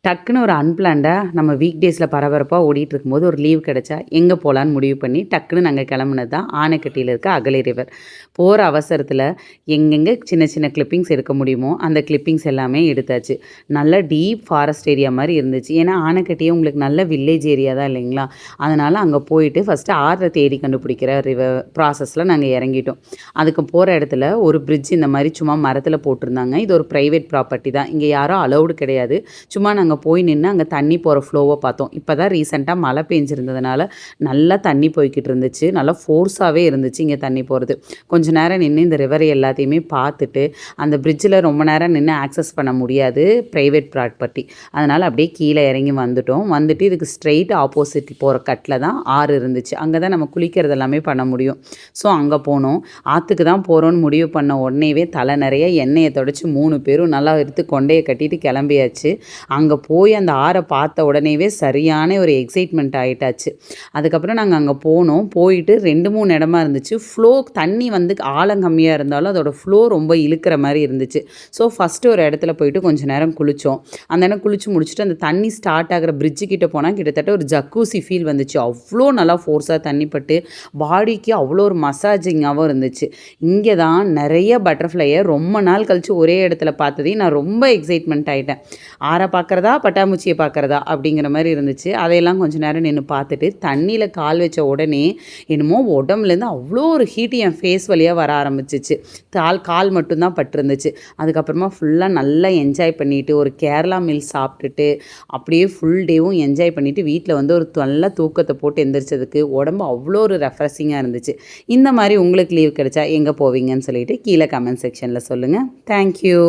டக்குன்னு ஒரு அன்பிளான்டா நம்ம வீக் டேஸில பரபரப்பா ஓடிட்டுருக்கும்போது ஒரு லீவ் கிடைச்சா, எங்க போலான்னு முடிவு பண்ணி, டக்குன்னு நாங்க கிளம்புனது தான் ஆனைக்கட்டியில இருக்க அகலை ரிவர். போற அவசரத்தில எங்கெங்க சின்ன சின்ன கிளிப்பிங்ஸ் எடுக்க முடியுமோ, அந்த கிளிப்பிங்ஸ் எல்லாமே எடுத்தாச்சு. நல்ல டீப் ஃபாரஸ்ட் ஏரியா மாரி இருந்துச்சு. ஏன்னா ஆனைக்கட்டியே உங்களுக்கு நல்ல வில்லேஜ் ஏரியா தான் இல்லைங்களா? அதனால அங்க போயிட்டு ஃபர்ஸ்ட்டு ஆற தேடி கண்டுபிடிக்கிற ப்ராசஸ்ல நாங்க இறங்கிட்டோம். அதுக்கு போற இடத்துல ஒரு பிரிட்ஜ் இந்த மாரி சும்மா மரத்தில போட்டிருந்தாங்க. இது ஒரு பிரைவேட் ப்ராப்பர்ட்டி தான். இங்க யாரும் அலவுடு கிடையாது. சும்மா நாங்க போய் நின்னு அங்க தண்ணி போற ஃப்ளோவ பார்த்தோம். இப்ப தான் ரீசென்ட்டா மழை பெஞ்சிருந்ததுனால, நல்லா தண்ணி போய்க்கிட்டு இருந்துச்சு. நல்லா ஃபோர்ஸாவே இருந்துச்சு இங்க தண்ணி போறது. கொஞ்ச நேரம் நின்னு இந்த ரிவர் எல்லாத்தையுமே பார்த்துட்டு, அந்த பிரிட்ஜில ரொம்ப நேரம் நின்னு ஆக்சஸ் பண்ண முடியாது. Private property. அதனால அப்படியே கீழ இறங்கி வந்துட்டோம். வந்துட்டு இதுக்கு ஸ்ட்ரெய்ட் ஆப்போசிட் போற கட்ல தான் ஆறு இருந்துச்சு. அங்க தான் நம்ம குளிக்கிறது எல்லாமே பண்ண முடியும். ஸோ அங்க போனோம். ஆத்துக்கு தான் போறோம்னு முடிவு பண்ண உடனேவே தலை நெறைய எண்ணெய தொடச்சு 3 பேரும் நல்லா எடுத்து கொண்டைய கட்டிட்டு கிளம்பியாச்சு. அங்க போய் அந்த ஆற பார்த்த உடனேவே சரியான ஒரு எக்ஸைட்மெண்ட் ஆயிட்டாச்சு. அதுக்கப்புறம் நாங்க அங்க போனோம். போயிட்டு 2, 3 இடமா இருந்துச்சு. தண்ணி வந்து ஆழம் கம்மியா இருந்தாலும் அதோட ஃப்ளோ ரொம்ப இழுக்கிற மாரி இருந்துச்சு. ஸோ ஃபர்ஸ்ட்டு ஒரு இடத்துல போயிட்டு கொஞ்ச நேரம் குளிச்சோம். அந்த இடம் குளிச்சு முடிச்சுட்டு அந்த தண்ணி ஸ்டார்ட் ஆகுற பிரிட்ஜு கிட்ட போனா கிட்டத்தட்ட ஒரு ஜக்கூசி ஃபீல் வந்துச்சு. அவ்ளோ நல்லா ஃபோர்ஸா தண்ணி பட்டு பாடிக்கு அவ்வளோ ஒரு மசாஜிங்காவும் இருந்துச்சு. இங்க தான் நெறைய பட்டர்ஃப்ளைய ரொம்ப நாள் கழிச்சு ஒரே இடத்துல பார்த்ததையும் நான் ரொம்ப எக்ஸைட்மெண்ட் ஆயிட்டேன். ஆற பார்க்குறதா, பட்டாம்பூச்சிய பார்க்குறதா அப்படிங்கிற மாரி இருந்துச்சு. அதையெல்லாம் கொஞ்ச நேரம் நின்னு பார்த்துட்டு, தண்ணீல கால் வச்ச உடனே என்னமோ உடம்புலேருந்து அவ்வளோ ஒரு ஹீட் என் ஃபேஸ் வழியா வர ஆரம்பிச்சுச்சு. கால் மட்டும் தான் பட்டிருந்துச்சு. அதுக்கப்புறமா ஃபுல்லா நல்லா என்ஜாய் பண்ணிட்டு, ஒரு கேரளா மீல் சாப்பிட்டுட்டு, அப்படியே ஃபுல் டேவும் என்ஜாய் பண்ணிட்டு, வீட்ல வந்து ஒரு நல்ல தூக்கத்த போட்டு எந்திரிச்சதுக்கு, உடம்பு அவ்வளோ ஒரு ரெஃப்ரெஷிங்கா இருந்துச்சு. இந்த மாரி உங்களுக்கு லீவ் கிடைச்சா எங்க போவீங்கன்னு சொல்லிட்டு கீழ கமெண்ட் செக்ஷன்ல சொல்லுங்க. Thank you.